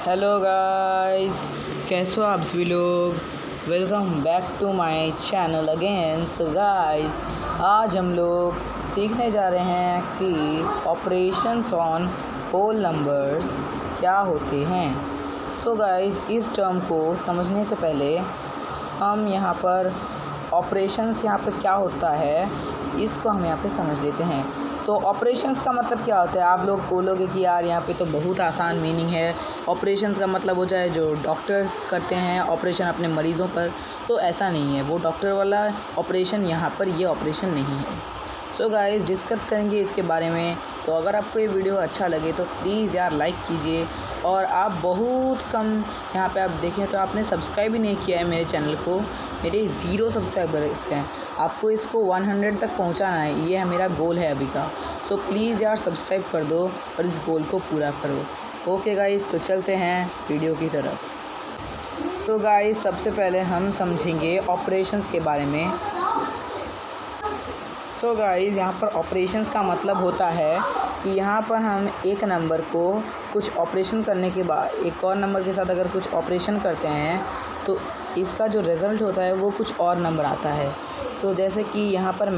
Hello guys, कैसे हो आप सभी लोग। Welcome back to my channel again. So guys, आज हम लोग सीखने जा रहे हैं कि ऑपरेशंस ऑन होल नंबर्स क्या होते हैं। सो गाइस, इस टर्म को समझने से पहले हम यहाँ पर ऑपरेशंस यहाँ पे क्या होता है इसको हम यहाँ पे समझ लेते हैं। तो ऑपरेशंस का मतलब क्या होता है। आप लोग बोलोगे कि यार यहाँ पे तो बहुत आसान मीनिंग है। ऑपरेशंस का मतलब हो जाए जो डॉक्टर्स करते हैं ऑपरेशन अपने मरीज़ों पर, तो ऐसा नहीं है। वो डॉक्टर वाला ऑपरेशन यहाँ पर ये ऑपरेशन नहीं है। सो गाइस, डिस्कस करेंगे इसके बारे में। तो अगर आपको ये वीडियो अच्छा लगे तो प्लीज़ यार लाइक कीजिए। और आप बहुत कम यहाँ पे आप देखें तो आपने सब्सक्राइब भी नहीं किया है मेरे चैनल को। मेरे 0 सब्सक्राइबर्स हैं। आपको इसको 100 तक पहुँचाना है, ये मेरा गोल है अभी का। सो प्लीज़ यार सब्सक्राइब कर दो और इस गोल को पूरा करो। ओके गाइस, तो चलते हैं वीडियो की तरफ। सो गाइस, सबसे पहले हम समझेंगे ऑपरेशंस के बारे में। सो गाइस, यहाँ पर ऑपरेशंस का मतलब होता है कि यहाँ पर हम एक नंबर को कुछ ऑपरेशन करने के बाद एक और नंबर के साथ अगर कुछ ऑपरेशन करते हैं तो इसका जो रिज़ल्ट होता है वो कुछ और नंबर आता है। तो जैसे कि यहाँ पर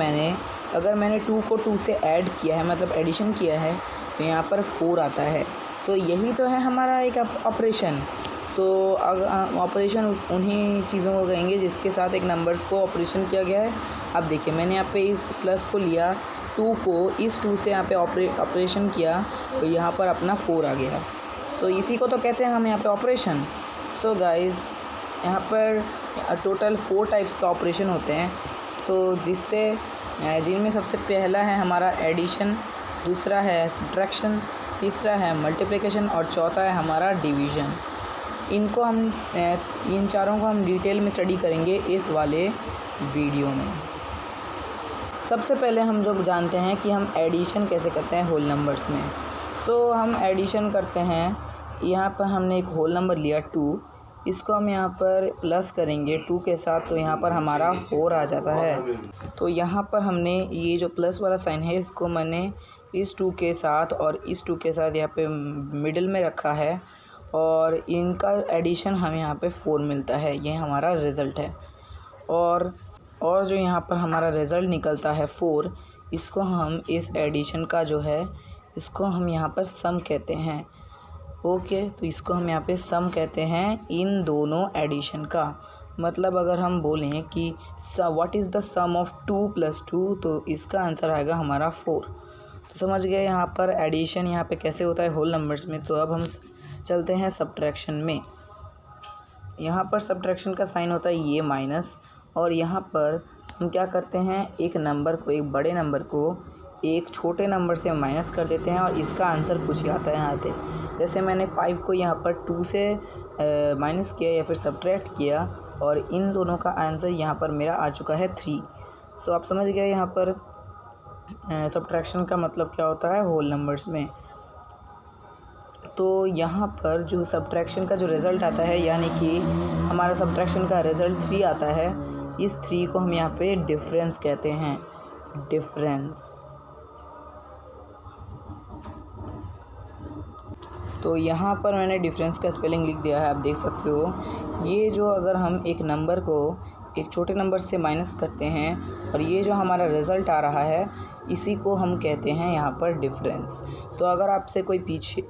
अगर मैंने 2 को 2 से ऐड किया है, मतलब एडिशन किया है, तो यहाँ पर 4 आता है। तो यही तो है हमारा एक ऑपरेशन। सो अगर ऑपरेशन उन्हीं चीज़ों को कहेंगे जिसके साथ एक नंबर्स को ऑपरेशन किया गया है। अब देखिए, मैंने यहाँ पे इस प्लस को लिया, 2 को इस 2 से यहाँ पे ऑपरेशन किया, तो यहाँ पर अपना 4 आ गया। सो इसी को तो कहते हैं हम यहाँ पे ऑपरेशन। सो गाइस, यहाँ पर टोटल 4 टाइप्स का ऑपरेशन होते हैं। तो जिनमें सबसे पहला है हमारा एडिशन, दूसरा है सब्ट्रैक्शन, तीसरा है मल्टीप्लिकेशन और चौथा है हमारा डिवीज़न। इन चारों को हम डिटेल में स्टडी करेंगे इस वाले वीडियो में। सबसे पहले हम जो जानते हैं कि हम एडिशन कैसे करते हैं होल नंबर्स में। सो हम एडिशन करते हैं। यहाँ पर हमने एक होल नंबर लिया 2, इसको हम यहाँ पर प्लस करेंगे 2 के साथ, तो यहाँ पर हमारा 4 आ जाता है। तो यहाँ पर हमने ये जो प्लस वाला साइन है इसको मैंने इस 2 के साथ और इस 2 के साथ यहाँ पे मिडिल में रखा है और इनका एडिशन हमें यहाँ पे 4 मिलता है। ये हमारा रिज़ल्ट है। और जो यहाँ पर हमारा रिज़ल्ट निकलता है 4, इसको हम इस एडिशन का जो है इसको हम यहाँ पर सम कहते हैं। ओके, तो इसको हम यहाँ पे सम कहते हैं इन दोनों एडिशन का। मतलब अगर हम बोलें कि what is the sum of 2 + 2, तो इसका आंसर आएगा हमारा 4। तो समझ गए यहाँ पर एडिशन यहाँ पे कैसे होता है होल नंबर्स में। तो अब हम चलते हैं सब्ट्रैक्शन में। यहाँ पर सब्ट्रैक्शन का साइन होता है ये माइनस, और यहाँ पर हम क्या करते हैं, एक नंबर को, एक बड़े नंबर को एक छोटे नंबर से माइनस कर देते हैं और इसका आंसर कुछ ही आता है यहाँ पे। जैसे मैंने 5 को यहाँ पर 2 से माइनस किया या फिर सब्ट्रैक्ट किया, और इन दोनों का आंसर यहाँ पर मेरा आ चुका है 3। सो आप समझ गए यहाँ पर सब्ट्रैक्शन का मतलब क्या होता है होल नंबर्स में। तो यहाँ पर जो सब्ट्रैक्शन का जो रिज़ल्ट आता है, यानी कि हमारा सब्ट्रैक्शन का रिज़ल्ट 3 आता है, इस 3 को हम यहाँ पे डिफरेंस कहते हैं। डिफरेंस। तो यहाँ पर मैंने डिफरेंस का स्पेलिंग लिख दिया है, आप देख सकते हो। ये जो अगर हम एक नंबर को एक छोटे नंबर से माइनस करते हैं और ये जो हमारा रिज़ल्ट आ रहा है, इसी को हम कहते हैं यहाँ पर डिफरेंस। तो अगर आपसे कोई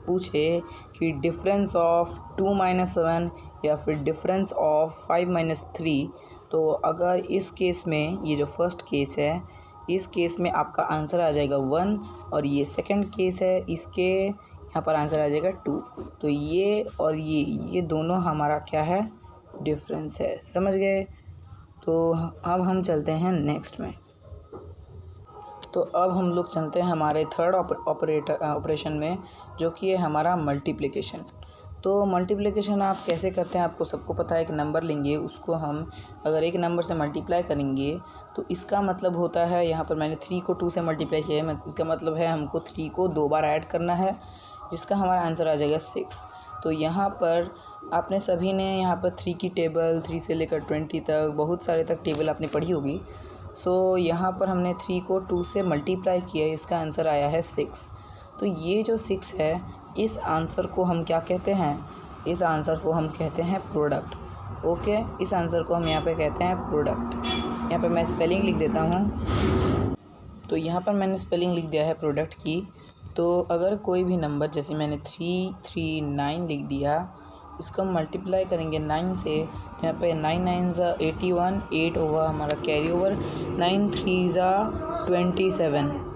पूछे कि डिफरेंस ऑफ 2 - 7 या फिर डिफरेंस ऑफ 5 - 3, तो अगर इस केस में, ये जो फर्स्ट केस है, इस केस में आपका आंसर आ जाएगा 1, और ये सेकंड केस है, इसके यहाँ पर आंसर आ जाएगा 2। तो ये और ये दोनों हमारा क्या है, डिफरेंस है। समझ गए। तो अब हम चलते हैं नेक्स्ट में। तो अब हम लोग चलते हैं हमारे थर्ड ऑपरेशन में, जो कि है हमारा मल्टीप्लिकेशन। तो मल्टीप्लिकेशन आप कैसे करते हैं, आपको सबको पता है। एक नंबर लेंगे, उसको हम अगर एक नंबर से मल्टीप्लाई करेंगे तो इसका मतलब होता है, यहाँ पर मैंने 3 को 2 से मल्टीप्लाई किया है, इसका मतलब है हमको 3 को 2 बार ऐड करना है, जिसका हमारा आंसर आ जाएगा 6। तो यहाँ पर आपने सभी ने यहाँ पर 3 की टेबल, 3 से लेकर 20 तक, बहुत सारे तक टेबल आपने पढ़ी होगी। सो यहाँ पर हमने 3 को 2 से मल्टीप्लाई किया, इसका आंसर आया है 6। तो ये जो 6 है, इस आंसर को हम क्या कहते हैं, इस आंसर को हम कहते हैं प्रोडक्ट। ओके, इस आंसर को हम यहाँ पे कहते हैं प्रोडक्ट। यहाँ पे मैं स्पेलिंग लिख देता हूँ। तो यहाँ पर मैंने स्पेलिंग लिख दिया है प्रोडक्ट की। तो अगर कोई भी नंबर, जैसे मैंने 339 लिख दिया, इसको हम मल्टीप्लाई करेंगे 9 से, तो यहाँ पे 9 9 ज़ा 81, 8 होगा हमारा कैरी ओवर, 9 3 ज़ा 27।